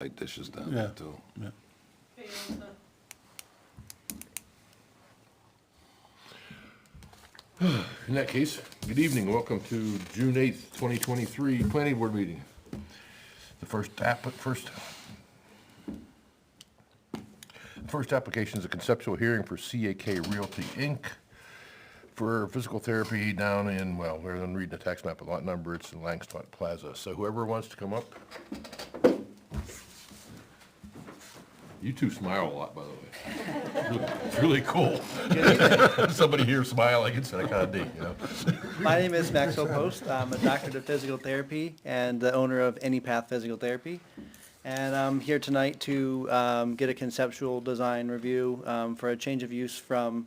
Side dishes down Yeah. there too. Yeah. In that case, good evening, welcome to June 8th, 2023 Planning Board meeting. The first application is a conceptual hearing for CAK Realty, Inc. for physical therapy down in, well, rather than reading the tax map, a lot number, it's in Langston Plaza. So whoever wants to come up. You two smile a lot, by the way. It's really cool. Somebody here smiling, it's that kind of dig, you know? My name is Maxwell Post. I'm a doctorate of physical therapy and the owner of Anypath Physical Therapy. And I'm here tonight to get a conceptual design review for a change of use from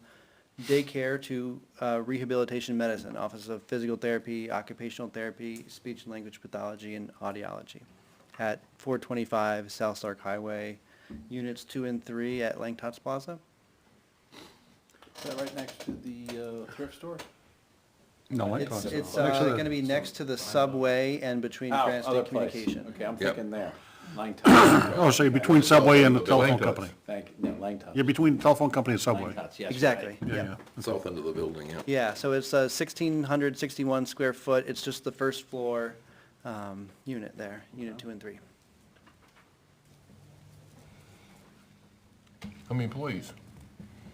daycare to rehabilitation medicine, Office of Physical Therapy, Occupational Therapy, Speech and Language Pathology, and Audiology at 425 South Stark Highway, Units 2 and 3 at Lang Tots Plaza. Is that right next to the thrift store? No, I It's thought so. it's Next to the- going to be next to the subway and between Oh, Grant other State place. Communication. Okay, I'm Yep. thinking there. Langtown. Oh, so you're between Subway and the The telephone Langtots. company. Thank you, no, Langtown. You're between telephone company and Subway. Langtots, yes, Exactly, right. yeah. South end of the building, yeah. Yeah, so it's 1,661 square foot. It's just the first floor unit there, Unit 2 and 3. How many employees?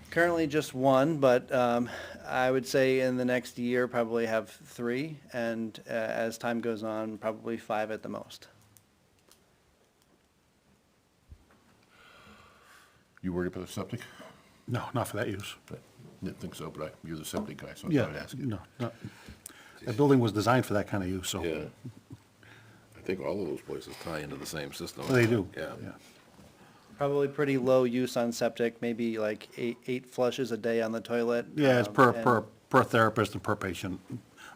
Currently just one, but I would say in the next year, probably have 3, and as time goes on, probably 5 at the most. You worried about the septic? No, not for that use. Didn't think so, but you're the septic guy, so I Yeah, thought I'd ask you. no, no. That building was designed for that kind of use, so. Yeah. I think all of those places tie into the same system. They do. Yeah. Probably pretty low use on septic, maybe like eight flushes a day on the toilet. Yeah, it's and- per therapist and per patient,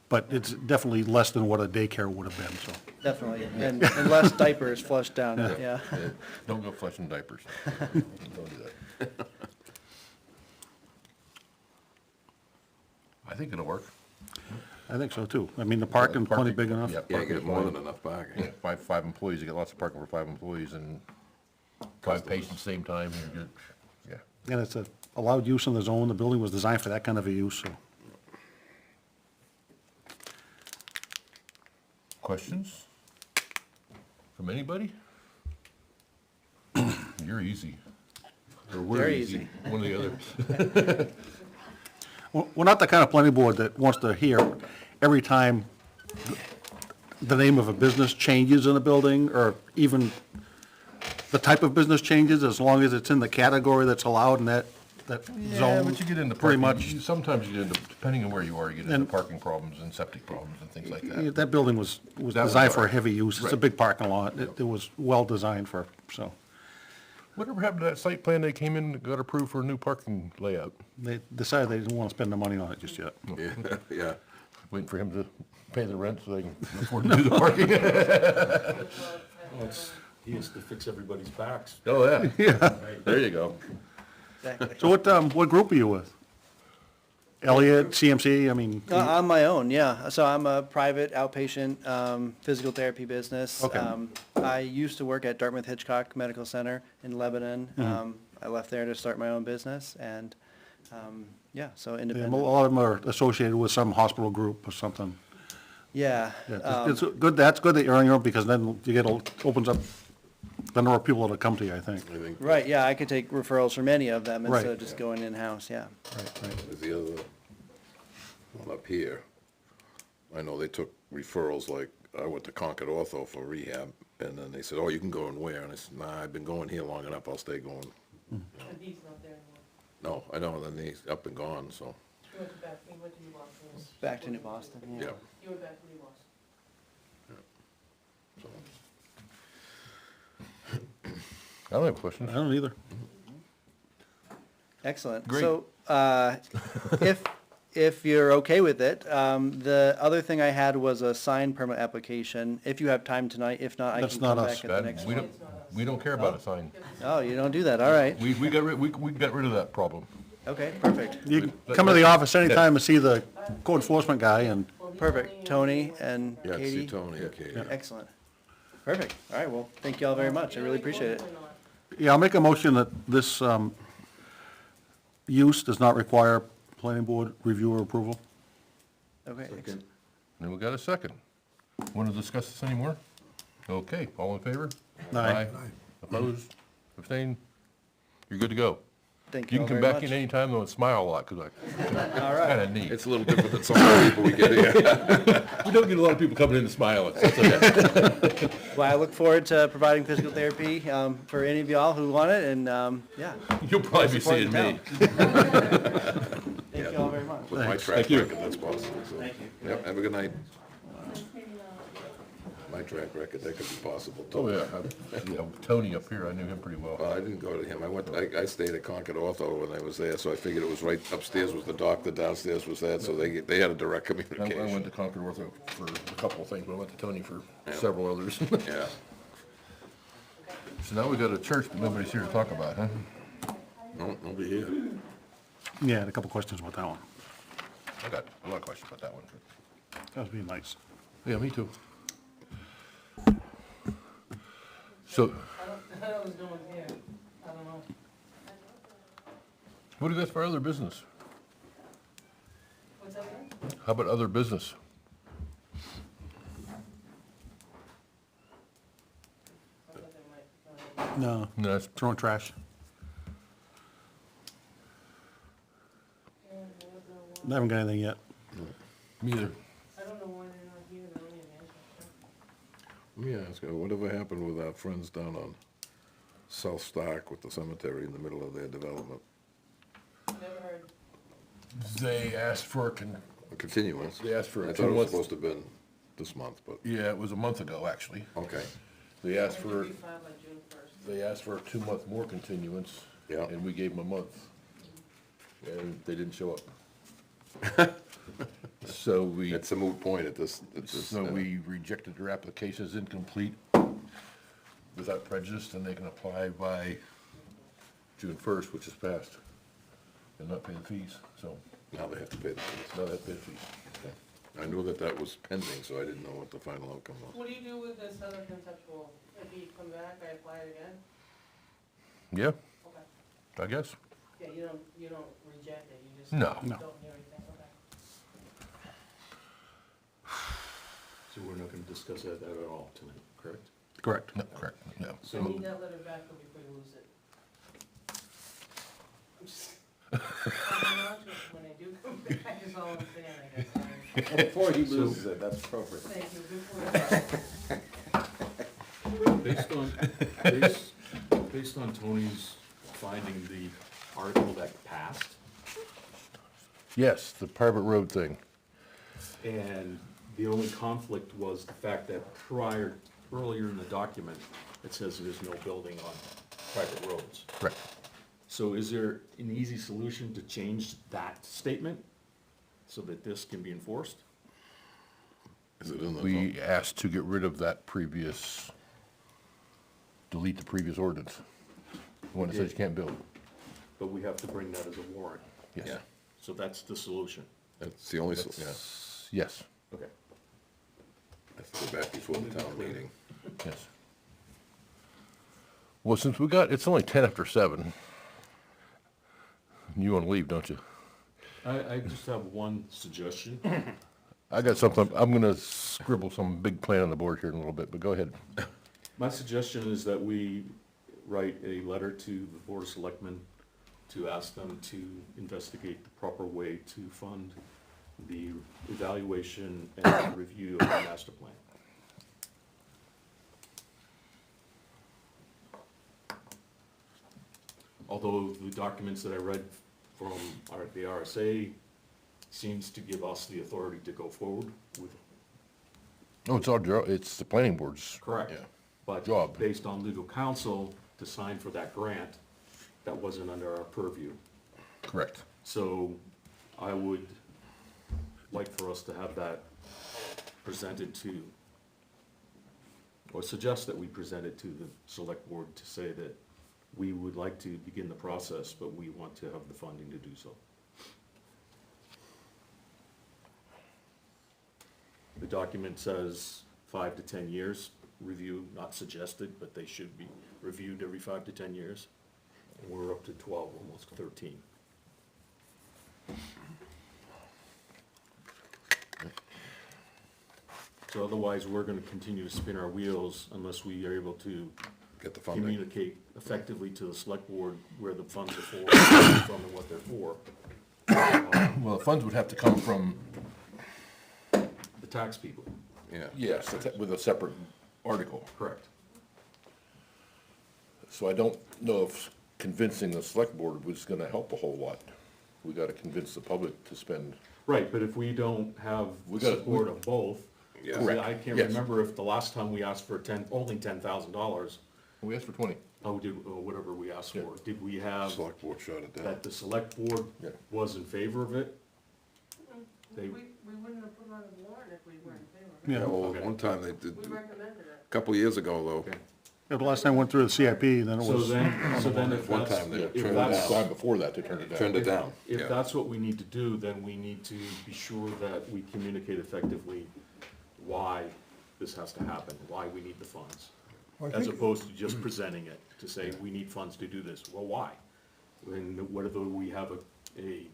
but it's definitely less than what a daycare would have been, so. Definitely, and less diapers flushed down, yeah. Don't go flushing diapers. Don't do that. I think it'll work. I think so too. I mean, the parking's plenty big enough. Yeah, you parking's get more fine. than enough Yeah, parking. five employees, you get lots of parking for 5 employees and 5 patients same time, you're good. Yeah. And it's a allowed use in the zone. The building was designed for that kind of a use, so. Questions from anybody? You're easy. Or we're Very easy, easy. one or the other. We're not the kind of planning board that wants to hear every time the name of a business changes in a building, or even the type of business changes, as long as it's in the category that's allowed in that Yeah, zone. but you get into Pretty parking, much, sometimes you get into, depending on where you are, you get into And- parking problems and septic problems and things like that. that building was That was designed for a all right. heavy use. It's a Right. big parking lot. It was well designed for, so. Whatever happened to that site plan they came in and got approved for a new parking layout? They decided they didn't want to spend the money on it just yet. Yeah, yeah. Waiting for him to pay the rent so they can afford to do the parking? Well, he has to fix everybody's backs. Oh, yeah. Yeah. There you go. Exactly. So what group are you with? Elliott, CMC, I mean, On my own, yeah. So I'm a private outpatient physical therapy business. Okay. I used to work at Dartmouth Hitchcock Medical Center in Lebanon. I left there to start my own business, and yeah, so a independent. lot of them are associated with some hospital group or something. Yeah. Yeah, it's good, that's good that you're on your own, because then you get, opens up the number of people that'll come to you, I think. I think Right, yeah, I could take referrals from any of them instead Right. of just going in-house, yeah. Right. there's the other one up here. I know they took referrals, like, I went to Concord Ortho for rehab, and then they said, oh, you can go and Weare, and I said, nah, I've been going here long enough, I'll stay going. And he's not there anymore. No, I know, then he's up and gone, so, He went to New Boston. Back to New Boston, yeah. yeah. You were back to New Boston. So, I don't have questions. I don't either. Excellent. Great. So, if you're okay with it, the other thing I had was a sign permit application. If you have time tonight, if not, I That's can not come us. back at the That- next we one. we don't care about a sign. Oh, you don't do that, all right. We got rid of that problem. Okay, perfect, You can come to the office anytime and see the code enforcement guy, and perfect. Tony and yeah, see Katie, Tony, okay. excellent. Perfect. All right, well, thank you all very much. I really appreciate it. Or not? Yeah, I'll make a motion that this use does not require planning board review or approval. Okay. Second. And we got a second. Want to discuss this anymore? Okay, all in favor? Aye. Opposed? Abstained? You're good to go. Thank You you can all come very back much. in anytime though and smile a lot, because All right. kind of neat. It's a little different than some of the people we get here. We don't get a lot of people coming in and smiling. That's okay. Well, I look forward to providing physical therapy for any of y'all who want it, and yeah. You'll probably be Support seeing the me. Thank you all very much. With my track Thank you. record, that's possible, so. Thank you. Yep, have a good night. My track record, that could be possible too. Oh, yeah. Tony up here, I knew him pretty well. Well, I didn't go to him. I stayed at Concord Ortho when I was there, so I figured it was right upstairs was the doctor, downstairs was that, so they had a direct I went communication. to Concord Ortho for a couple of things, but I went to Tony for Yeah. several others. Yeah. So now we got a church, but nobody's here to talk about, huh? No, nobody here. Yeah, I had a couple questions about that one. I got a lot of questions about that one. That was being nice. Yeah, me too. So, I don't know who's doing here. I don't know. what do you got for other business? What's that again? How about other business? Sounds like they might, No, No, that's throwing trash. I haven't got anything yet. me either. I don't know why they're not here. They're only in Manchester. Let me ask you, whatever happened with our friends down on South Stark with the cemetery in the middle of their development? Never heard. They asked for A continuance? They asked for a I thought it was 2 month- supposed to have been this month, but, yeah, it was a month ago, actually. okay. They asked It for, should be filed by June 1st. they asked for a 2-month more continuance. Yeah. And we gave them a month. And they didn't show up. So we, It's a moot point at this, so we rejected their application as incomplete without prejudice, and they can apply by June 1st, which is passed, and not pay the fees, so now they have to pay the fees. now they have to pay the fees. I knew that was pending, so I didn't know what the final outcome was. What do you do with this other conceptual? If you come back, I apply it again? Yeah, Okay. I guess. Yeah, you don't reject it, you just. No. No. Don't hear anything, okay. So we're not gonna discuss that at all tonight, correct? Correct. No, correct, no. So you need that letter back before you lose it. I'm just- I'm not sure when I do come back is all I'm saying, I guess. Before he loses it, that's appropriate. Thank you, before. Based on Tony's finding the article that passed, Yes, the private road thing. and the only conflict was the fact that earlier in the document, it says there's no building on private roads. Correct. So is there an easy solution to change that statement so that this can be enforced? Is it in the? We asked to get rid of that delete the previous ordinance. The one that says you can't build. But we have to bring that as a warrant. Yes. Yeah, So that's the solution. that's the only, yeah, Yes, Okay. I have to go back before the town meeting. yes. Well, since it's only 10 after 7. You want to leave, don't you? I just have one suggestion. I got something, I'm gonna scribble some big plan on the board here in a little bit, but go ahead. My suggestion is that we write a letter to the Board of Selectmen to ask them to investigate the proper way to fund the evaluation and review of the master plan. Although the documents that I read from the RSA seems to give us the authority to go forward with. Oh, it's the planning board's. Correct. Yeah. But Job. based on legal counsel to sign for that grant, that wasn't under our purview. Correct. So I would like for us to have that presented to, or suggest that we present it to the select board to say that we would like to begin the process, but we want to have the funding to do so. The document says 5 to 10 years, review, not suggested, but they should be reviewed every 5 to 10 years. And we're up to 12, almost 13. So otherwise, we're gonna continue to spin our wheels unless we are able to Get the funding. communicate effectively to the select board where the funds are for, from and what they're for. Well, the funds would have to come from, The tax people, Yeah. yes, with a separate article. correct. So I don't know if convincing the select board was gonna help a whole lot. We gotta convince the public to spend. Right, but if we don't have We the gotta- support of both, Yeah. see, Correct. I can't Yes. remember if the last time we asked for only $10,000, We asked for 20. or whatever we asked Yeah. for, did we have Select board shut it down. that the select board Yeah. was in favor of it? They- We wouldn't have put it on the warrant if we weren't in favor. Yeah. Yeah, well, Okay. one time they did, We a recommended it. couple of years ago though, Okay. Yeah, the last time I went through the CIP, then it So was, then if One that's, time they if turned it that's, Time before that, they turned it down. turned it down. if Yeah. that's what we need to do, then we need to be sure that we communicate effectively why this has to happen, why we need the funds. Well, I As think- opposed to just presenting it, to say, we need funds to do this, well, why? And whether we have a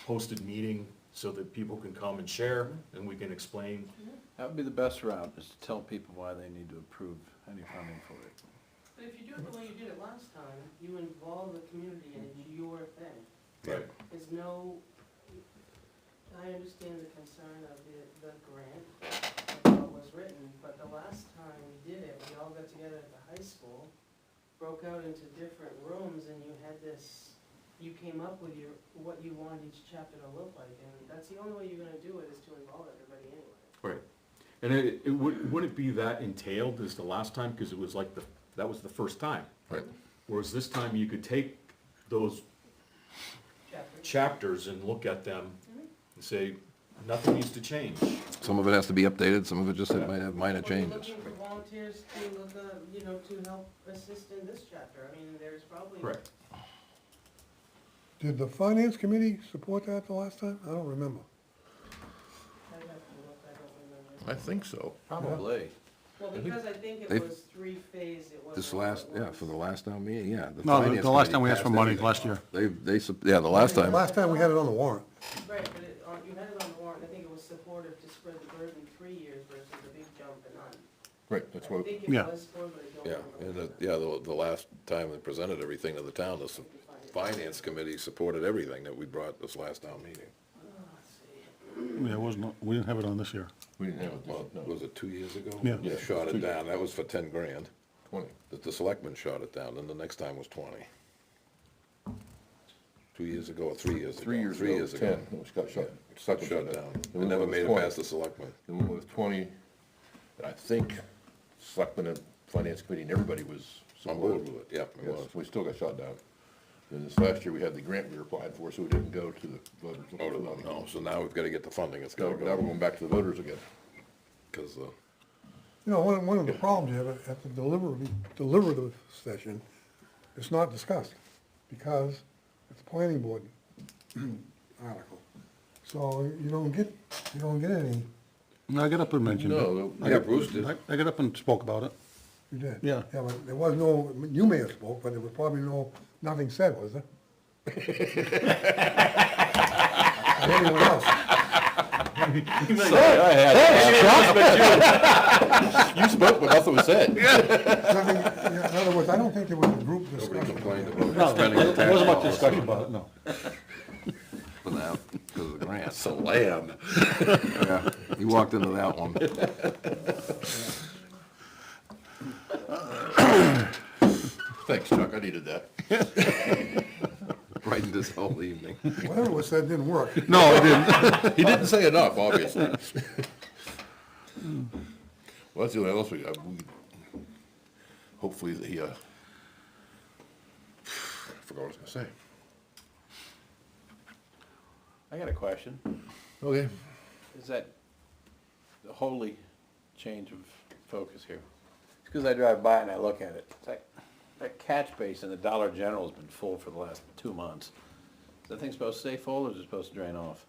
posted meeting so that people can come and share, and we can explain. That would be the best route, is to tell people why they need to approve any funding for it. But if you do it the way you did it last time, you involve the community and it's your thing. Right. There's no, I understand the concern of the grant, of what was written, but the last time we did it, we all got together at the high school, broke out into different rooms, and you had this, you came up with what you wanted each chapter to look like, and that's the only way you're gonna do it, is to involve everybody anyway. Right. And wouldn't it be that entailed as the last time, because it was like that was the first time? Right. Whereas this time you could take those Chapter. chapters and look at them and say, nothing needs to change. Some of it has to be updated, some of it just might have minor Well, changes. you're looking for volunteers to look, to help assist in this chapter, I mean, there's probably. Correct. Did the finance committee support that the last time? I don't remember. I'd have to look, I don't remember. I think so. Probably. Well, because I think They- it was three-phase, it wasn't. This all last, at yeah, once. for the last town meeting, yeah. no, finance the last committee time we asked for passed money, everything. last year. Yeah, the last time. Last time we had it on the warrant. Right, but you had it on the warrant, I think it was supportive to spread the burden 3 years versus a big jump to none. Right, that's I what, think it Yeah. was supportive, but I don't Yeah, remember. and the last time they presented everything to the town, the finance committee supported everything that we brought this last town meeting. Let's see. Yeah, it wasn't, we didn't have it on this year. we didn't have it, Well, no, was it 2 years ago? Yeah. They shot it down, that was for 10 grand. 20. The selectmen shot it down, then the next time was 20. 2 years ago or 3 years ago? 3 years ago, 10, it was got shut. Got shut down. Then It never went with made it 20. past the selectmen. Then we went with 20, and I think selectmen and finance committee and everybody was On board supportive. with it, yeah, it Yes, was. we still got shot down. Then this last year, we had the grant we were applying for, so we didn't go to the voters. Oh, no, so now we've gotta get the funding, it's Now gotta now we're go, going back to the voters again. because, You know, one of the problems you have at the deliberative session, it's not discussed, because it's a planning board article. So you don't get any, No, I got up and mentioned it. No, yeah, Bruce did. I got up and spoke about it. you did. Yeah. Yeah, but there was no, you may have spoke, but there was probably nothing said, was there? Anyone else? You spoke, but nothing was said. Nothing, in other words, I don't think there was a group nobody discussion. complained about No, spending the there wasn't much tax discussion about it, no. for that, because of the grant. It's a land. Yeah, he walked into that one. Thanks, Chuck, I needed that. Brightened this whole evening. Whatever was said didn't work. No, I didn't. He didn't say enough, obviously. Well, that's the only else we got. Hopefully, he, I forgot what I was gonna say. I got a question. Okay. Is that the wholly change of focus here? It's because I drive by and I look at it. It's like, that catch basin, the Dollar General's been full for the last 2 months. Is that thing supposed to stay full or is it supposed to drain off?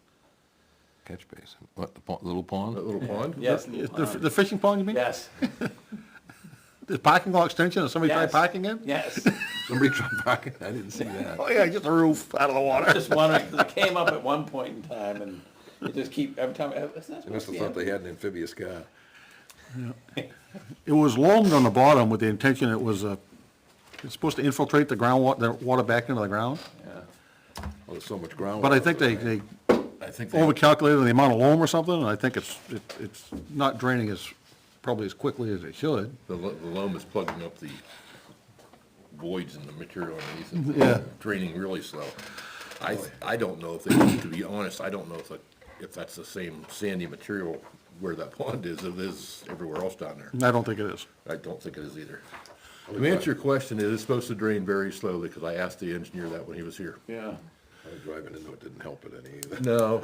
Catch basin, what, the little pond? That little pond? Yes. The fishing pond, you mean? Yes, The parking lot extension, or somebody tried Yes. parking in? yes. Somebody tried parking, I didn't see that. Oh, yeah, just a roof out of the water. Just wondering, 'cause it came up at one point in time, and you just keep, every time, it's not They supposed must to have be thought they empty. had an amphibious car. It was loamed on the bottom with the intention it was, it's supposed to infiltrate the groundwater, the water back into the ground. Yeah. Well, there's so much ground. But I think they I think they, overcalculated the amount of loam or something, and I think it's not draining probably as quickly as it should. the loam is plugging up the voids in the material underneath it. Yeah. Draining really slow. I don't know if they, to be honest, I don't know if that's the same sandy material where that pond is, it is everywhere else down there. I don't think it is. I don't think it is either. To answer your question, it is supposed to drain very slowly, because I asked the engineer that when he was here. Yeah. I was driving into it, didn't help it any either. No,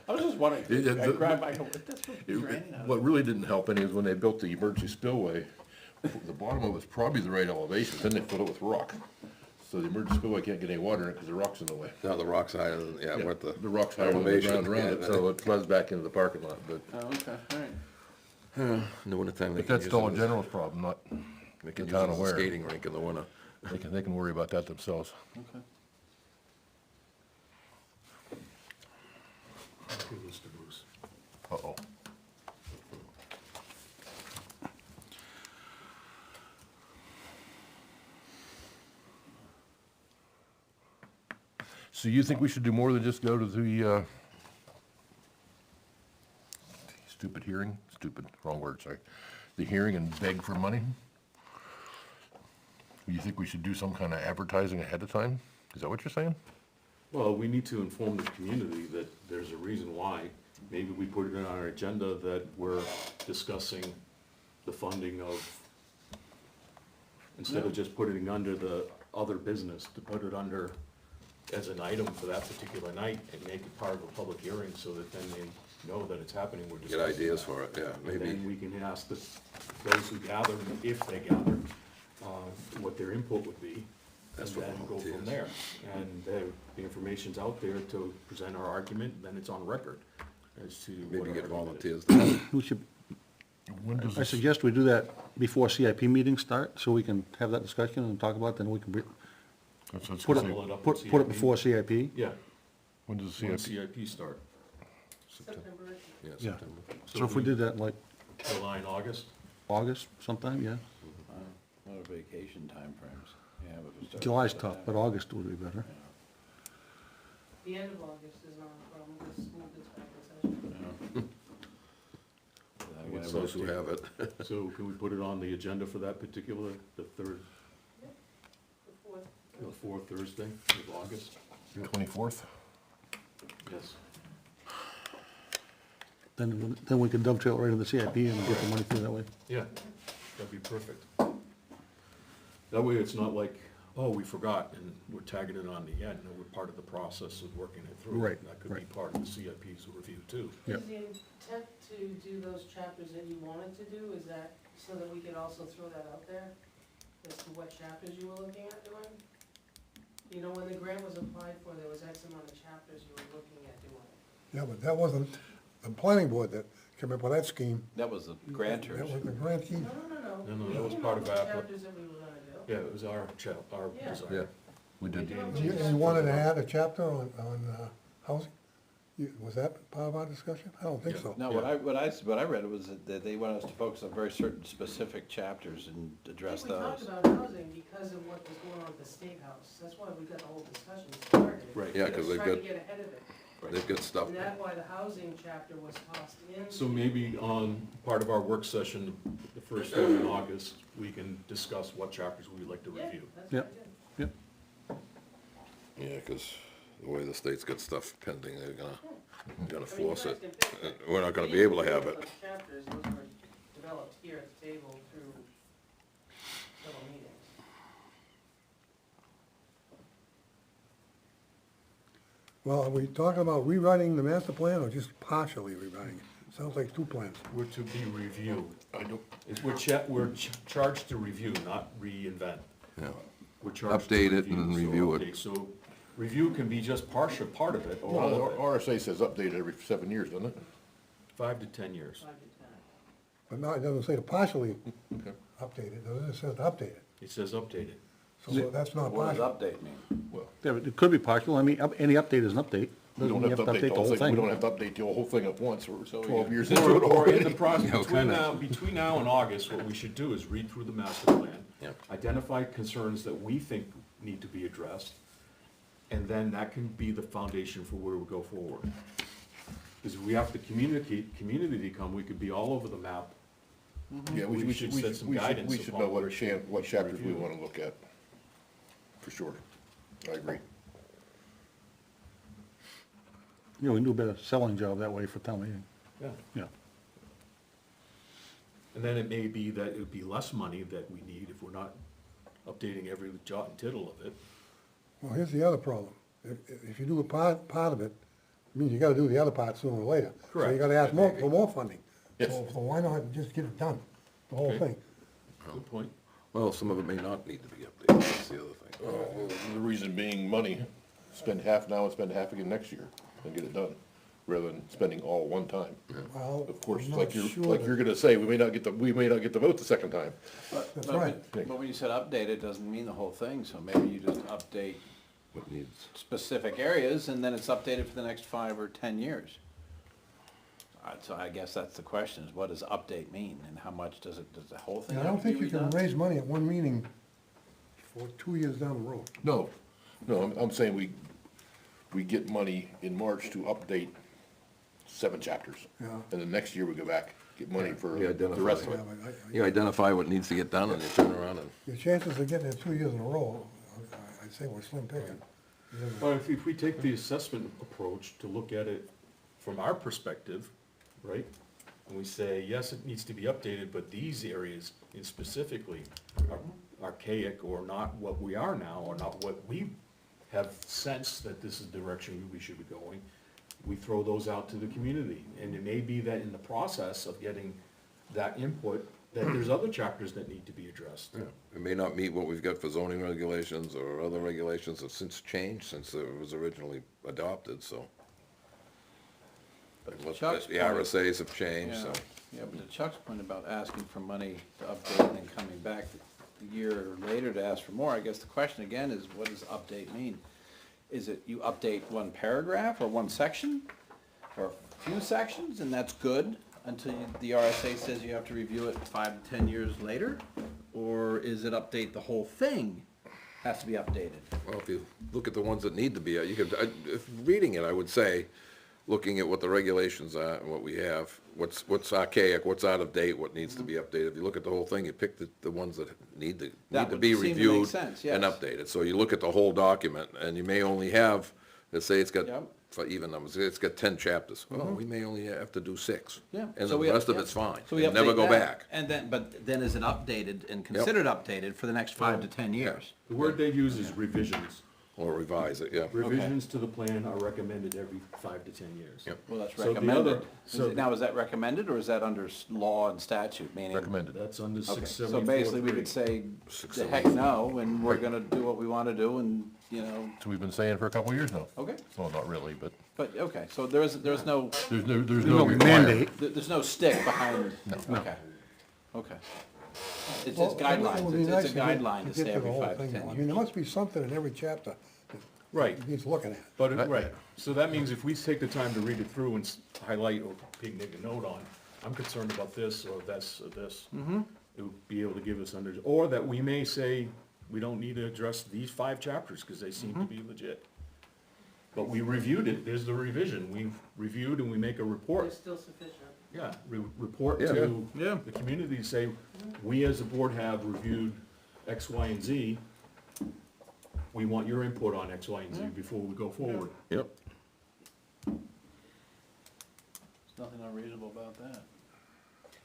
I was just wondering, It- I the- grabbed my, what this supposed to be draining out of? what really didn't help any is when they built the emergency spillway, the bottom of it was probably the right elevation, then they filled it with rock. So the emergency spillway can't get any water in it because the rock's in the way. Now the rock's higher than, yeah, we're at the. The rock's higher than the elevation, ground around yeah, it, so it floods back into the parking lot, but Oh, okay, all right. In the wintertime, they but can that's use still it a as, general's problem, not, they can the use town it as of a Weare. skating rink in the winter. they can worry about that themselves. Okay. Give this to Bruce. Uh-oh. So you think we should do more than just go to the, wrong word, sorry, the hearing and beg for money? You think we should do some kind of advertising ahead of time? Is that what you're saying? Well, we need to inform the community that there's a reason why. Maybe we put it on our agenda that we're discussing the funding of, instead of just putting it under the other business, to put it under as an item for that particular night and make it part of a public hearing so that then they know that it's happening, we're Get discussing ideas that. for it, yeah, And maybe. then we can ask those who gather, if they gather, what their input would be. That's And what then go from volunteers. there. And the information's out there to present our argument, then it's on record as to what Maybe our get argument is. volunteers to We should, When does I this, suggest we do that before CIP meetings start, so we can have that discussion and talk about it, then we can that's what I was put gonna Pull say. it up put in it before CIP. Yeah, When does when the CIP? CIP start, September. Yeah, Yeah. September. So if we did that in like July and August. August sometime, yeah. What are vacation timeframes? Yeah, but if it starts July's in tough, but September. August would be better. The end of August is not a problem, because school gets back in session. Then With whenever those who it's- have it. So can we put it on the agenda for that particular, the The fourth. fourth Thursday of August? 24th? Yes. Then we can dovetail it right in the CIP and get the money through that way. Yeah, that'd be perfect. That way it's not like, oh, we forgot, and we're tagging it on the end, and we're part of the process of working it through. Right, That could be right. part of the CIP's review too. Yep. Is the intent to do those chapters that you wanted to do, is that so that we could also throw that out there? As to what chapters you were looking at doing? You know, when the grant was applied for, there was X amount of chapters you were looking at doing. Yeah, but that wasn't the planning board that came up with that scheme. That was the That grantors. was the grantee. No, No, no, We that was came part up of with our- chapters that we were gonna do. Yeah, it was our Yeah. desire. Yeah, we did. You wanted to add a chapter on housing? Was that part of our discussion? I don't think Yeah. so. No, what I read was that they want us to focus on very certain specific chapters and address I think we those. talked about housing because of what was going on at the State House. That's why we got the whole discussion started. Right. Yeah, 'cause they've Trying to got, get ahead of it. they've got stuff. And that's why the housing chapter was tossed in. So maybe on part of our work session, the first one in August, we can discuss what chapters we'd like to Yeah, review. that's Yep. what I did. Yep. Yeah, because the way the state's got stuff pending, they're gonna I mean, you force guys it. can pick it. We're not gonna We be able to didn't have do it. those chapters, those were developed here at the table through several meetings. Well, are we talking about rewriting the master plan or just partially rewriting it? Sounds like two plans. We're to be reviewed. We're charged to review, not reinvent. Yeah. We're charged to Update it and so review it. update. So Review can be just part of it, or Well, all of it, RSA says updated every 7 years, doesn't it? 5 to 10 years. 5 to 10. But now it doesn't say to partially update it, does it? It says to update it. It says updated. So that's not What does partial. update mean? Well, Yeah, but it could be partial, I mean, any update is an update. we Doesn't don't mean have you to update the whole thing. We don't have to update the whole thing at once, or So we 12 get- years Or, into it or in the already. process, between now and August, what we should do is read through the master plan, Yep. identify concerns that we think need to be addressed, and then that can be the foundation for where we go forward. Because if we have to communicate, community to come, we could be all over the map. Yeah, We should set some guidance We should upon know where what chapters we review. wanna look at, for sure. I agree. You know, we can do a better selling job that way for town meeting, Yeah. yeah. And then it may be that it would be less money that we need if we're not updating every jot and tittle of it. Well, here's the other problem. If you do a part of it, it means you gotta do the other part sooner or later. So Correct. you gotta ask for more funding. Yes. So why not just get it done, the whole Okay. thing? Good point. Well, some of it may not need to be updated, that's the other thing. The reason being money, spend half now and spend half again next year, and get it done, rather than spending all one time. Well, Of course, I'm not like sure you're that- gonna say, we may not get the vote the second time. That's right. But when you said update, it doesn't mean the whole thing, so maybe you just update What needs, specific areas, and then it's updated for the next 5 or 10 years. So I guess that's the question, is what does update mean, and how much does the whole thing I have don't to be think you can redone? raise money at one meeting for 2 years down the road. No, I'm saying we get money in March to update 7 chapters. Yeah. And then next year we go back, get money for We the rest of Yeah, it. but you identify what needs to get done and you turn around and, your chances of getting it 2 years in a row, I'd say we're slim picking. Well, if we take the assessment approach to look at it from our perspective, right? And we say, yes, it needs to be updated, but these areas in specifically are archaic or not what we are now, or not what we have sensed that this is the direction we should be going. We throw those out to the community, and it may be that in the process of getting that input, that there's other chapters that need to be addressed. yeah, it may not meet what we've got for zoning regulations or other regulations have since changed since it was originally adopted, so. But to What- Chuck's The point- RSA's have changed, Yeah, so. yeah, but to Chuck's point about asking for money to update and then coming back a year later to ask for more, I guess the question again is, what does update mean? Is it you update one paragraph or one section, or a few sections, and that's good until the RSA says you have to review it 5 to 10 years later? Or is it update the whole thing has to be updated? Well, if you look at the ones that need to be, you could, if reading it, I would say, looking at what the regulations are and what we have, what's archaic, what's out of date, what needs to be updated. If you look at the whole thing, you pick the ones that need to That would be seem to make reviewed sense, and yes. updated. So you look at the whole document, and you may only have, let's say it's got, Yep. for even numbers, it's got 10 chapters. Well, we may only have to do 6. Yeah. And so the we rest of yeah. it's fine, So we and never update go that, back. And then, but then is it updated and considered updated for the next 5 to 10 years? The word they use is revisions. Or revise it, yeah. Revisions to the plan are recommended every 5 to 10 years. Yep. Well, that's So the recommended. other- so- Now, is that recommended, or is that under law and statute, meaning? Recommended. That's under Okay, 674. so basically, we could say, the heck no, and we're gonna do what we wanna do, and, you know, So we've been saying for a couple of years now. okay. Well, not really, but But, okay, so there's no, there's No no requirement. mandate, there's no stick behind, okay, okay. It's just guidelines, It would be it's nice a guideline to get say the every whole 5 to thing. 10 I years. mean, there must be something in every chapter Right, that needs looking at. but, right, so that means if we take the time to read it through and highlight or make a note on, I'm concerned about this or this or this. It would be able to give us under, or that we may say, we don't need to address these 5 chapters, because they seem to be legit. But we reviewed it, there's the revision, we've reviewed and we make a report. It's still sufficient. Yeah, report Yeah. to Yeah. the community, to say, we as a board have reviewed X, Y, and Z. We want your input on X, Y, and Z before we go forward. Yep. There's nothing unreasonable about that.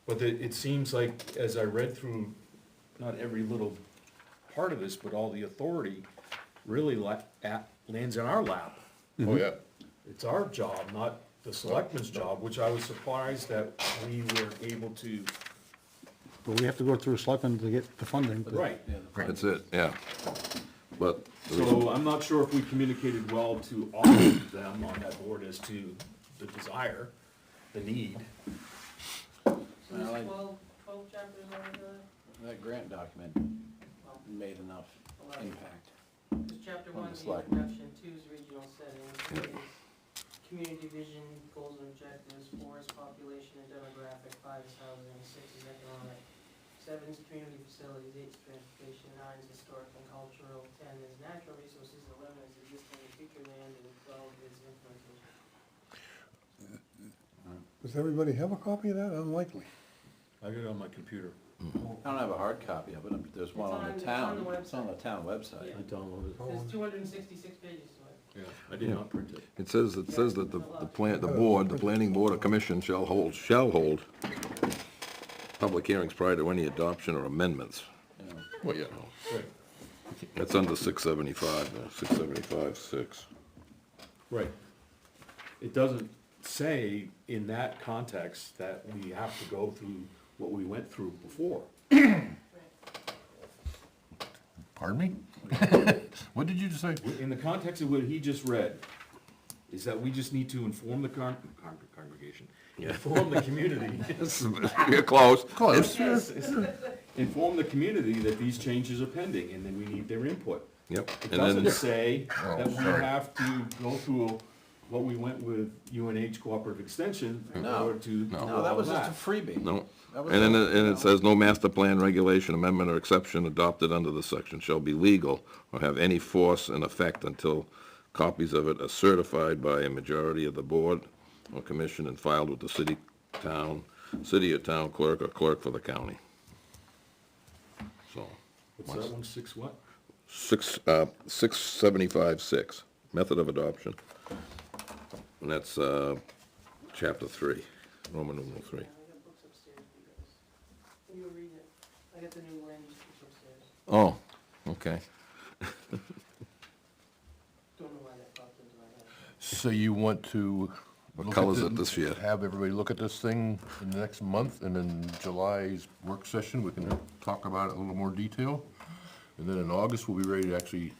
But it seems like, as I read through, not every little part of this, but all the authority really lands in our lap. Oh, yeah. It's our job, not the selectmen's job, which I was surprised that we were able to, but we have to go through a selectmen to get the funding. right. Yeah, the That's it, yeah. but So I'm not sure if we communicated well to all of them on that board as to the desire, the need. So Well, there's I- 12 chapters already done? That grant document made enough impact. There's chapter On 1, the the slide. introduction, 2 is regional settings, 3 is community vision, goals and objectives, 4 is population and demographic, 5 is housing, 6 is economic, 7 is community facilities, 8 is transportation, 9 is historic and cultural, 10 is natural resources, 11 is existing and future land, and 12 is implementation. Does everybody have a copy of that? Unlikely. I got it on my computer. I don't have a hard copy of it, but there's one on the It's on town, the it's on the town website. Yeah. I downloaded it. There's 266 pages to it. Yeah, I did not print it. it says that the planning board or commission shall hold public hearings prior to any adoption or amendments. You know. Well, yeah, Right. it's under 675, 675-6. Right. It doesn't say in that context that we have to go through what we went through before. Pardon me? What did you just say? In the context of what he just read, is that we just need to inform the congregation, inform the community. You're close. Close. Inform the community that these changes are pending, and then we need their input. Yep. It And doesn't then, say Oh, that we sorry. have to go through what we went with UNH Cooperative Extension in No. order to. do No, that all was of just a freebie. no, That was and then, a- and it says, no master plan, regulation, amendment, or exception adopted under this section shall be legal or have any force and effect until copies of it are certified by a majority of the board or commission and filed with the city or town clerk or clerk for the county. So, What's that one, 6 what? 675-6, method of adoption. And that's, chapter 3, Roman numeral 3. I got books upstairs for you guys. When you read it, I got the new land use books upstairs. Oh, okay. Don't know why that popped into my head. So you want to? What look color's at it this year? Have everybody look at this thing in the next month, and in July's work session, we can talk about it in a little more detail. And then in August, we'll be ready to actually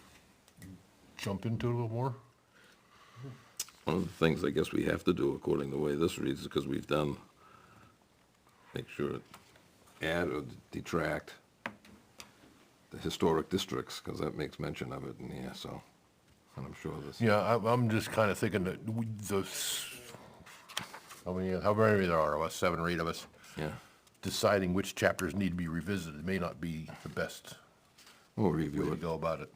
jump into it a little more. One of the things I guess we have to do, according to the way this reads, because we've done, make sure it add or detract the historic districts, because that makes mention of it in here, so, and I'm sure this. Yeah, I'm just kind of thinking that how many there are of us, 7 or 8 of us, Yeah, deciding which chapters need to be revisited may not be the best we'll way review to it, go about it.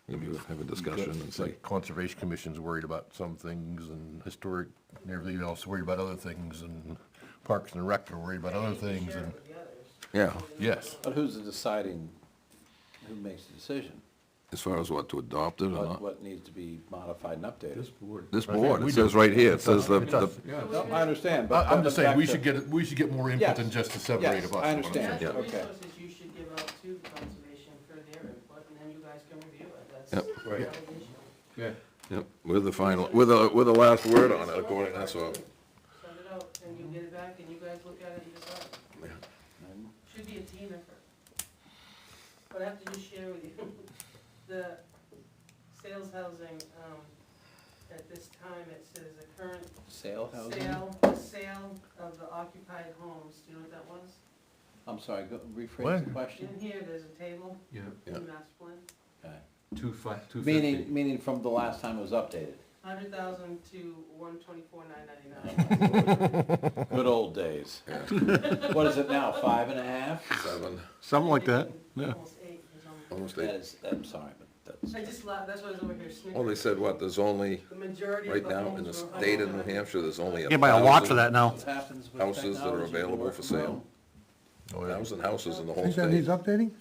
maybe we'll have a discussion and It's see. like Conservation Commission's worried about some things, and historic, and everything else worried about other things, and Parks and Rec are worried about other things, Share and, it with the others. Yeah, yes. But who's deciding, who makes the decision? as far as what, to adopt it or not? What needs to be modified and updated? This board. This Okay, board, we it says do. right here, it says the, Yeah. No, I understand, but. I'm just saying, back we to- should get more input Yes. than just the 7 or 8 of us. Yes, I understand. Natural Okay. resources you should give out to conservation for their input, and then you guys can review it, that's Yep. the Right. delegation. Yeah. yep, with the final, with the last word on it, according, that's all. Send it out, and you get it back, and you guys look at it and decide. Should be a team effort. But I have to just share with you, the sales housing, at this time, it says the current Sale housing? the sale of the occupied homes, do you know what that was? I'm sorry, rephrase the What? question. In here, there's a table, Yeah, Yeah. in master plan, Okay. 250. Meaning from the last time it was updated. 100,000 to 124,999. Good old days. What is it now, 5.5? 7, Something like that, yeah. Almost 8 is on. almost That 8. is, I'm sorry, but that's, I just laughed, that's why I was over here snickering. Well, they said what, there's only, The majority of right the now, homes in the were state of New 100. Hampshire, there's only You buy a lot for 1,000 that now. what happens with houses that are technology, you can available work for from sale. home. Oh, yeah. 1,000 houses in the whole Think that needs state. updating?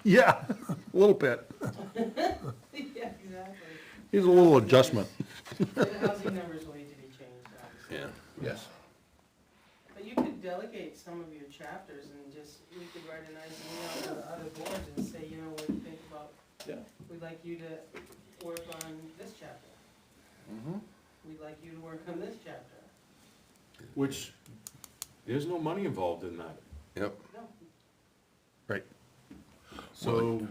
Yeah, a little bit. Yeah, exactly. Needs a little adjustment. The housing numbers will need to be changed, obviously. Yeah, Yes. But you could delegate some of your chapters and just, we could write a nice email to the other boards and say, you know, what do you think about, Yeah. we'd like you to work on this chapter. We'd like you to work on this chapter. Which, there's no money involved in that. yep. No, Right. So,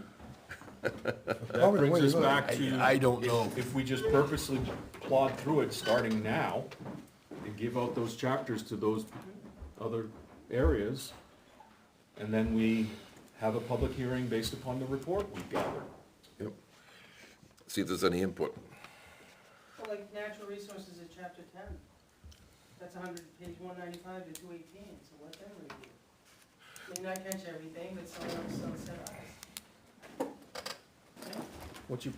That Probably the way brings us to go. back to. I don't know. If we just purposely plod through it, starting now, and give out those chapters to those other areas, and then we have a public hearing based upon the report we gathered. Yep. See if there's any input. Well, like natural resources is chapter 10. That's 100, page 195 to 218, so let them review. May not catch everything, but someone else will set eyes. What's your?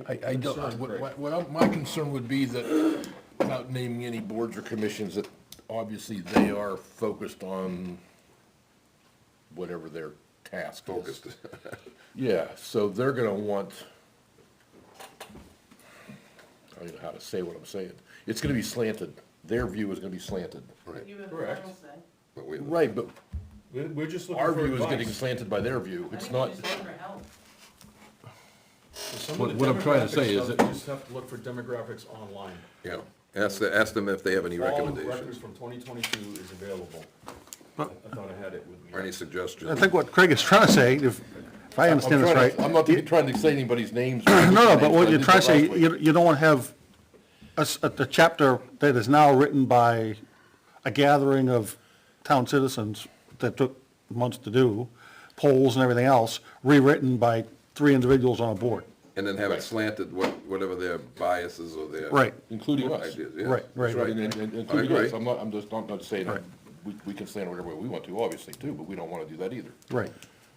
I don't, concern, Craig? my concern would be that, without naming any boards or commissions, that obviously they are focused on whatever their task is. Focused. Yeah, so they're gonna want, I don't know how to say what I'm saying. It's gonna be slanted. Their view is gonna be slanted. Right. You have the Correct. final say. But we- Right, but We're just looking our for view is getting advice. slanted by their view. I It's think not, we just look for help. Some of the what I'm trying to say demographic is stuff, that- You just have to look for demographics online. Yeah, ask them if they have any All records recommendations from 2022 is available. I thought I had it with me. or any suggestions. I think what Craig is trying to say, if I understand this right. I'm not trying to say anybody's names. No, but what you're trying to say, you don't want to have the chapter that is now written by a gathering of town citizens that took months to do, polls and everything else, rewritten by 3 individuals on a board. And then have it slanted, whatever their biases or their. Right. Including us. Ideas, yeah. Right, right. That's And I including agree. us, I'm just not saying, Right. we can slant whatever way we want to, obviously, too, but we don't wanna do that either. Right.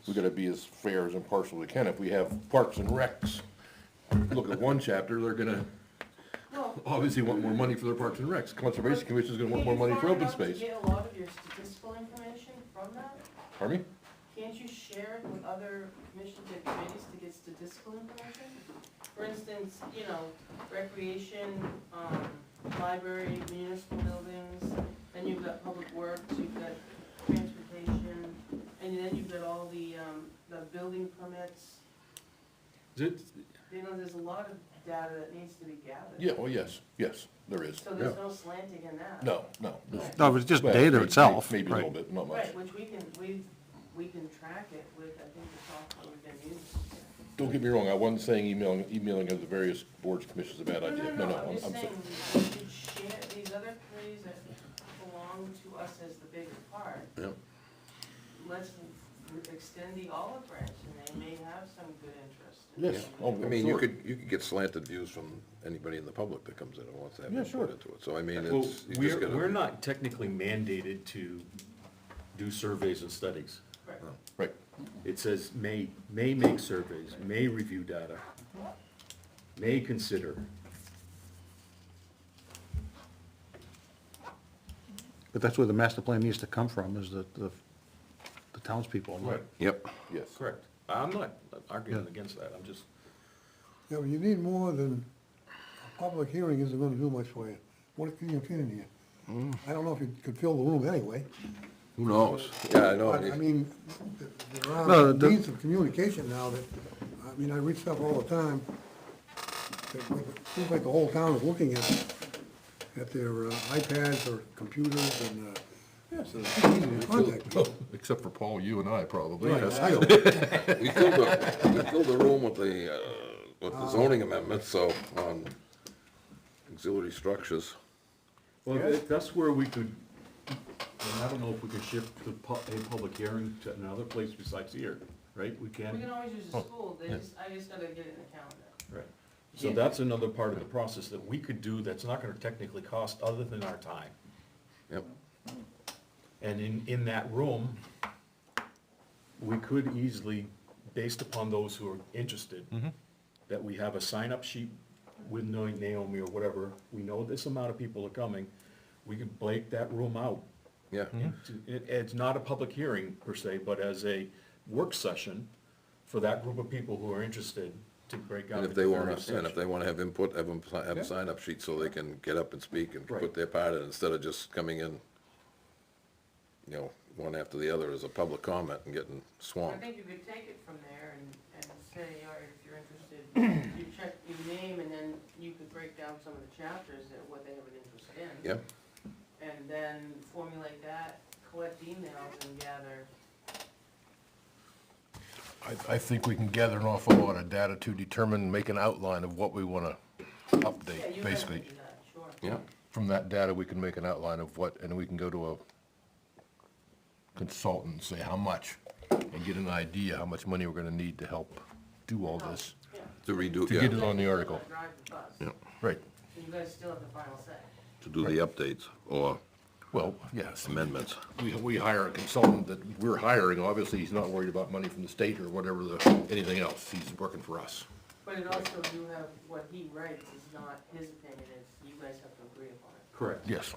We gotta be as fair as impartial as we can. If we have Parks and Recs, look at one chapter, they're gonna Well, obviously want more money for their Parks and Recs. Conservation Commission's gonna want more money for open space. Can't you find out to get a lot of your statistical information from that? Pardon me? Can't you share it with other commissions and committees to get statistical information? For instance, you know, recreation, library, municipal buildings, then you've got public works, you've got transportation, and then you've got all the building permits. Is it, You know, there's a lot of data that needs to be gathered. Yeah, well, yes, there is. So there's no slanting in that. No. No, it's just Well, data maybe- itself. Maybe a little Right. bit, not much. Right, which we can track it with, I think, the software we've been using. Don't get me wrong, I wasn't saying emailing of the various boards, commissions is a bad idea. No, I'm I'm just saying. saying, we should share, these other committees that belong to us as the bigger part, Yep. let's extend the olive branch, and they may have some good interest. in Yes. it. Oh, I mean, you sure. could get slanted views from anybody in the public that comes in and wants to have Yeah, input sure. into it. So I mean, well, it's, you just gotta. we're not technically mandated to do surveys and studies. Right. Right. It says may make surveys, may review data, may consider. But that's where the master plan needs to come from, is the townspeople. not- Yep. Yes. Correct. I'm not arguing against that, I'm just, Yeah, but you need more than, a public hearing isn't gonna do much for you. What can you fit in here? I don't know if you could fill the room anyway. Who knows? Yeah, I know. But, I mean, there No, are the- means of communication now that, I mean, I read stuff all the time. That seems like the whole town is looking at their iPads or computers and, Yes. it's easy to contact people. Except for Paul, you and I probably. Right, Yes. I know. We filled the room with the zoning amendments, so, on auxiliary structures. well, that's where we could, and I don't know if we could shift a public hearing to another place besides here, right? We We can can? always use the school, I just gotta get it in the calendar. Right. So that's another part of the process that we could do that's not gonna technically cost other than our time. Yep. And in that room, we could easily, based upon those who are interested, that we have a sign-up sheet with Naomi or whatever, we know this amount of people are coming, we could break that room out. Yeah. It's not a public hearing per se, but as a work session for that group of people who are interested to break out. And if they into wanna, various and if sections. they wanna have input, have them have Yeah. a sign-up sheet so they can get up and speak and Right. put their part in, instead of just coming in, one after the other as a public comment and getting I swamped. think you could take it from there and say, all right, if you're interested, you check your name, and then you could break down some of the chapters that what they have an interest in. Yep. And then formulate that, collect emails and gather. I think we can gather an awful lot of data to determine, make an outline of what we want to Yeah, update, you guys basically. can do that, sure. Yeah, From that data, we can make an outline of what, and we can go to a consultant and say how much, and get an idea how much money we're gonna need to help do all this, Yeah. to redo, to get it yeah, on the article. Drive the bus. yeah, Right. And you guys still have the final say. to do the updates or Well, yes, amendments. we hire a consultant that we're hiring, obviously, he's not worried about money from the state or whatever anything else, he's working for us. But it also, you have, what he writes is not his opinion, it's, you guys have to agree upon it. Correct. Yes.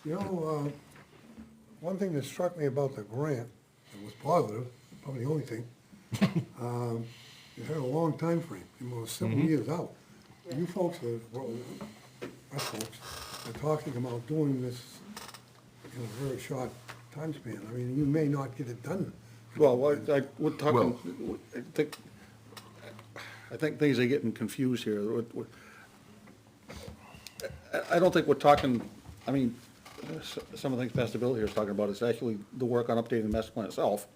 You know, one thing that struck me about the grant, that was positive, probably the only thing, it had a long time frame. It was several years out. You folks are, well, us folks, are talking about doing this in a very short time span. I mean, you may not get it done. Well, we're talking, I think things are getting confused here. I don't think we're talking, I mean, some of the things Pastor Bill here is talking about is actually the work on updating the master plan itself.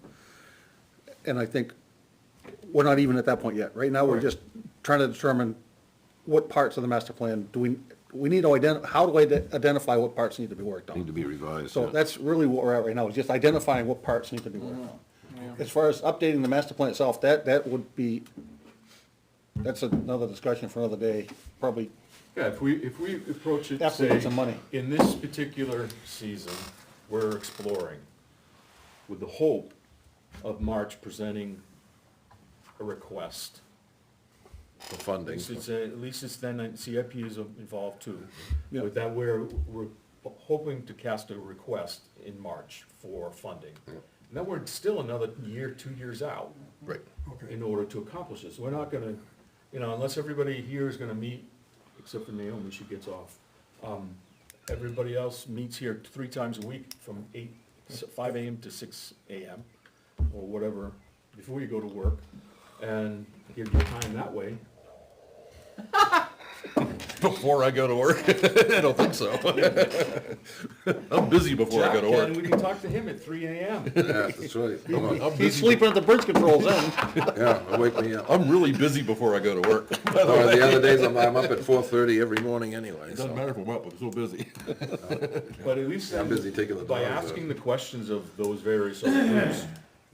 And I think we're not even at that point yet. Right now, we're just trying to determine what parts of the master plan do we need to how do we identify what parts need to be worked on? Need to be revised, So yeah. that's really what we're at right now, is just identifying what parts need to be worked on. As far as updating the master plan itself, that would be, that's another discussion for another day, probably. Yeah, if we approach it, After we say, get some money. in this particular season, we're exploring with the hope of March presenting a request. For funding. At least it's then, CIP is involved too. Yeah. With that, we're hoping to cast a request in March for funding. And then we're still another year, 2 years out. Right. Okay. In order to accomplish this. We're not gonna, unless everybody here is gonna meet, except for Naomi, she gets off. Everybody else meets here 3 times a week from 5 AM to 6 AM, or whatever, before you go to work, and give your time that way. Before I go to work? I don't think so. I'm busy before I go to Jack, work. and we can talk to him at 3 AM. Yeah, that's right. Come on. I'm He's busy- sleeping at the bridge controls then. Yeah, wake me up. I'm really busy before I go to work. The other days, I'm up at 4:30 every morning anyway, It doesn't so. matter if I'm up, I'm so busy. But at least I'm busy taking the by dogs out. asking the questions of those various other groups,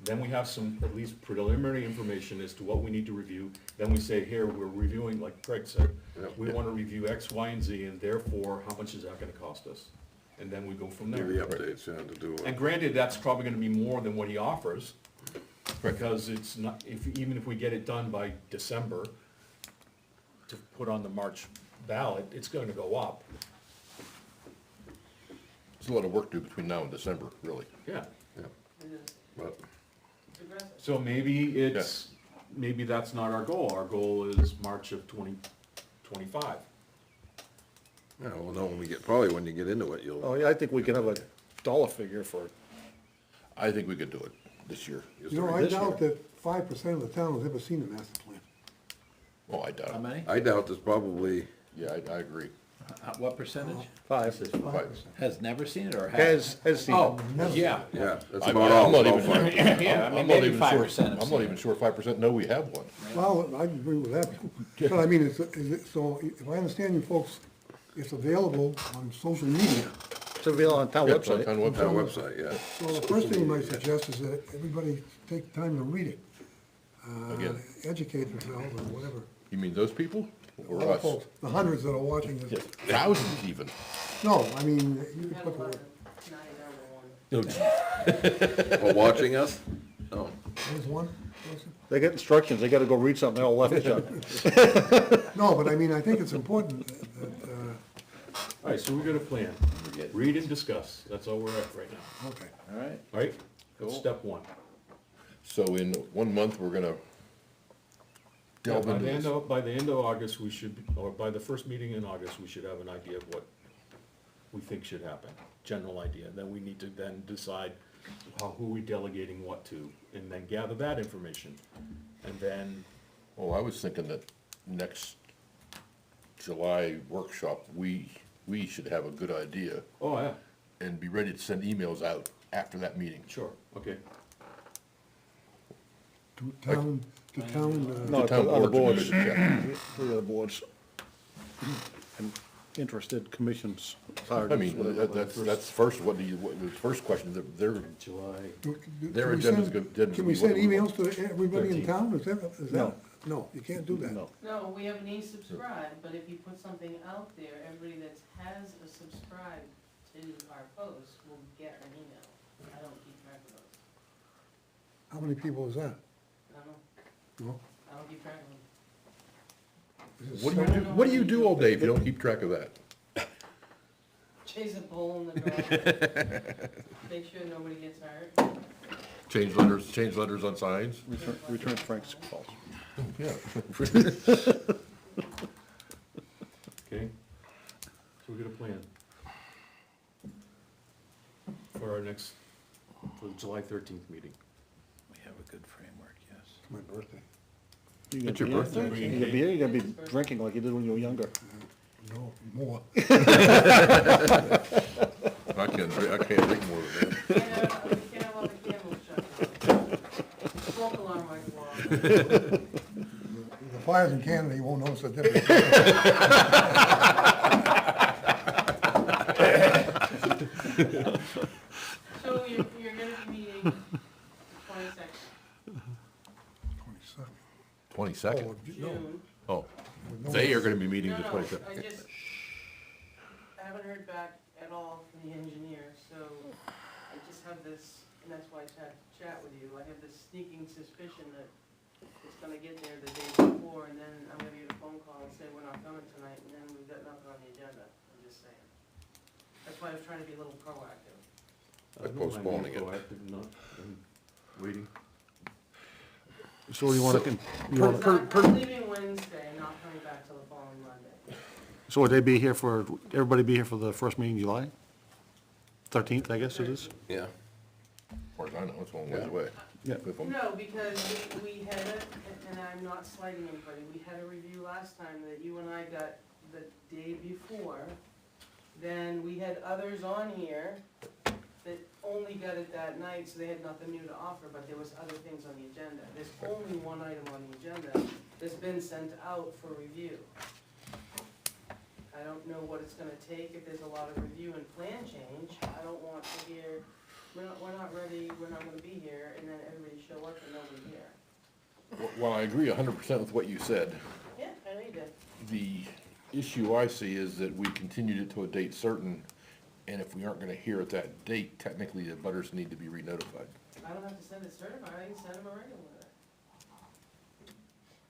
then we have some, at least preliminary information as to what we need to review. Then we say, here, we're reviewing, like Craig said, Yep. we wanna review X, Y, and Z, and therefore, how much is that gonna cost us? And then we go from Do the there. updates, yeah, to do And it. granted, that's probably gonna be more than what he offers, because it's not, even if we get it done by December, to put on the March ballot, it's gonna go up, There's a lot of work to do between now and December, really. yeah. It is, But it's aggressive. So maybe that's not our goal. Our goal is March of 2025. yeah, well, no, probably when you get into it, Oh, you'll, yeah, I think we can have a dollar figure for it. I think we could do it this year. You know, I This doubt year. that 5% of the town has ever seen a master plan. Oh, I doubt it. many? I doubt there's probably, Yeah, I agree. What percentage? 5. 5%. Has never seen it or has? Has seen Oh, it. yeah. yeah, that's I'm about all. not about even- 5%. Yeah, I mean, I'm not maybe even 5% sure, have I'm seen not it. even sure 5% know we have one. Well, I agree with that, but I mean, so if I understand you folks, it's available on social media. It's available on town Yeah, it's on website. town Our website. website, yeah. So the first thing you might suggest is that everybody take time to read it. Again. Educate themselves or whatever. You mean those people or Other us? folks, the hundreds that are watching this. Thousands even. No, I mean, you We can had put the 11, word, now you're down to 1. Or watching us? No. there's one person. They get instructions, they gotta go read something, they all left each other. No, but I mean, I think it's important that, All right, so we got a plan. good. Read and discuss. That's all we're at right now. okay. All right. All right? That's Cool. step one. So in 1 month, we're gonna Yeah, delve into this. by the end of August, we should, or by the first meeting in August, we should have an idea of what we think should happen, general idea. Then we need to then decide who we delegating what to, and then gather that information. And then, Oh, I was thinking that next July workshop, we should have a good idea oh, yeah, and be ready to send emails out after that meeting. sure, okay. To town, No, town on the boards boards. and Three of the boards. And interested commissions. I mean, that's first, the first question, their July, Their can we agenda's send- good- didn't Can we- we send what do we want? emails to everybody in 13th. town? Is that? No. No, you can't do that. No. No, we have an e-subscribe, but if you put something out there, everybody that has a subscribe to our posts will get an email. I don't keep track of those. How many people is that? I don't know, No? I don't keep track of them. Is it What do you do, seven? what do you do all day if you don't keep track of that? Chase a pole in the dog. Make sure nobody gets hurt. Change letters on signs? Return Frank's calls. Yeah. okay? So we got a plan. For our next, for the July 13th meeting. We have a good framework, yes. It's my birthday. You gonna It's your be here? birthday? You gonna be here, you gonna be drinking like you did when you were younger. No, more. I can't drink more than that. We can't have all the candles shut off. Smoke alarm might go off. The fire's in Canada, you won't notice the difference. So you're gonna be meeting 22nd 22nd. 22nd? June. Oh, they are gonna be meeting No, the no, 22nd. I just, I haven't heard back at all from the engineer, so I just have this, and that's why I tried to chat with you. I have this sneaking suspicion that it's gonna get there the day before, and then I'm gonna get a phone call and say, we're not coming tonight, and then we've got nothing on the agenda. I'm just saying. That's why I was trying to be a little proactive. I don't mind postponing being it. proactive, not, waiting. So you wanna, you wanna, I'm leaving Wednesday, not coming back till the following Monday. so would they be here for, everybody be here for the first meeting in July? 13th, I guess it is? Yeah. As far as I know, it's a long ways away. Yeah. If I'm- No, because we had it, and I'm not slighting anybody, we had a review last time that you and I got the day before. Then we had others on here that only got it that night, so they had nothing new to offer, but there was other things on the agenda. There's only one item on the agenda that's been sent out for review. I don't know what it's gonna take, if there's a lot of review and plan change, I don't want to hear, we're not ready, we're not gonna be here, and then everybody show up and nobody here. Well, I agree 100% with what you said. Yeah, I know you did. The issue I see is that we continued it to a date certain, and if we aren't gonna hear at that date, technically the butters need to be re-notified. I don't have to send it certified, I can send them a regular letter.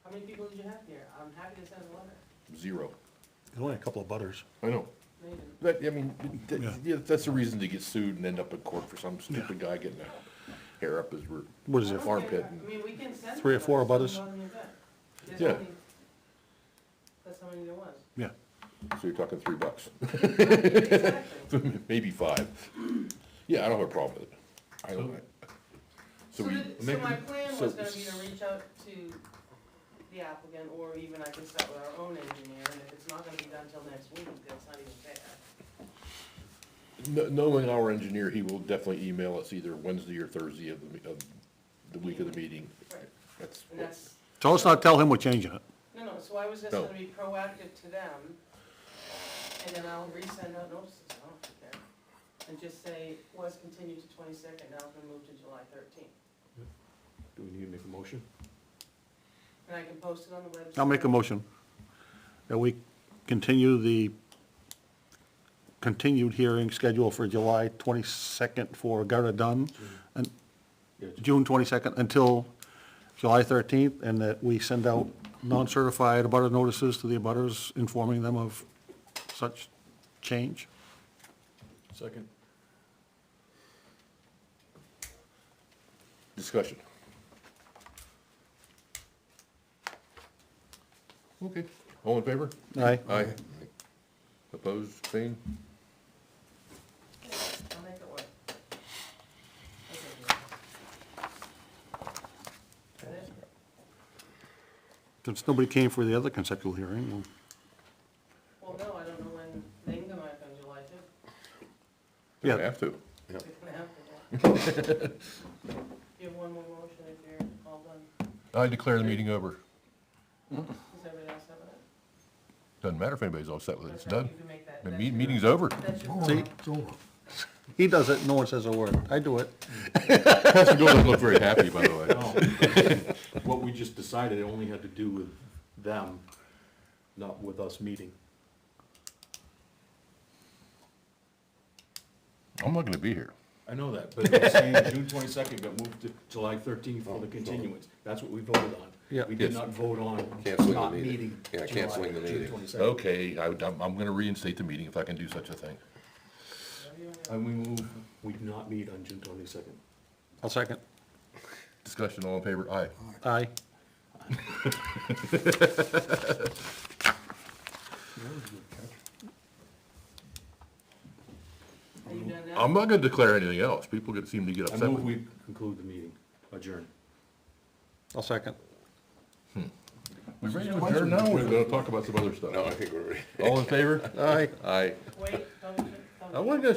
How many people did you have here? I'm happy to send a letter. 0. There's only a couple of butters. I know. No, you didn't. That, I mean, yeah, that's a reason to get sued and end up in court for some stupid guy getting a hair up his What is I it, don't armpit. care. I mean, we can send. 3 or 4 letters, abutters? doesn't bother me a bit. There's Yeah. only- That's how many there was. Yeah. So you're talking $3. Exactly. Maybe 5. Yeah, I don't have a problem with it. I don't. So we, so my plan so- was gonna be to reach out to the applicant, or even I can start with our own engineer, and if it's not gonna be done till next week, that's not even fair. knowing our engineer, he will definitely email us either Wednesday or Thursday of the week of the meeting. Right. That's, And that's, So let's not tell him we're changing it. no, so I was just No. gonna be proactive to them, and then I'll resend out notices, I don't care. And just say, was continued to 22nd, now it's been moved to July 13th. Do we need to make a motion? And I can post it on the website. I'll make a motion that we continue the continued hearing schedule for July 22nd for Garda Dunn, and Yeah, June 22nd until July 13th, and that we send out non-certified abutter notices to the abutters informing them of such change. second. discussion. Okay, all in favor? Aye. Aye. Opposed, abstained? I'll make it work. That it? Since nobody came for the other conceptual hearing, well, Well, no, I don't know when they can come back on July 5th. Don't Yeah. have to. They're gonna have to, yeah. You have one more motion if you're all all done? I declare the meeting over. Is everybody else have it? Doesn't matter if anybody's all set with it, it's Okay, done. you can make that- The that's your- meeting's over. That's your. Oh, See? it's over. He does it, no one says a word. I do it. Pastor Bill doesn't look very happy, by the way. No. What we just decided, it only had to do with them, not with us meeting. I'm not gonna be here. I know that, but I'm saying June 22nd got moved to July 13th for the continuance. That's what we voted on. Yeah. We did Yes. not vote on Canceling the not meeting. meeting. Yeah, canceling the July- June meeting. 22nd. Okay, I'm gonna reinstate the meeting if I can do such a thing. And we move, we do not meet on June 22nd. I'll second. Discussion, all in favor? Aye. Aye. Are you done now? I'm not gonna declare anything else. People seem to get I upset move with me. we conclude the meeting, adjourn. I'll second. We ready to adjourn now? We're gonna talk about some other stuff. No, I think we're ready. All in favor? Aye. Aye. Wait, don't. I wasn't gonna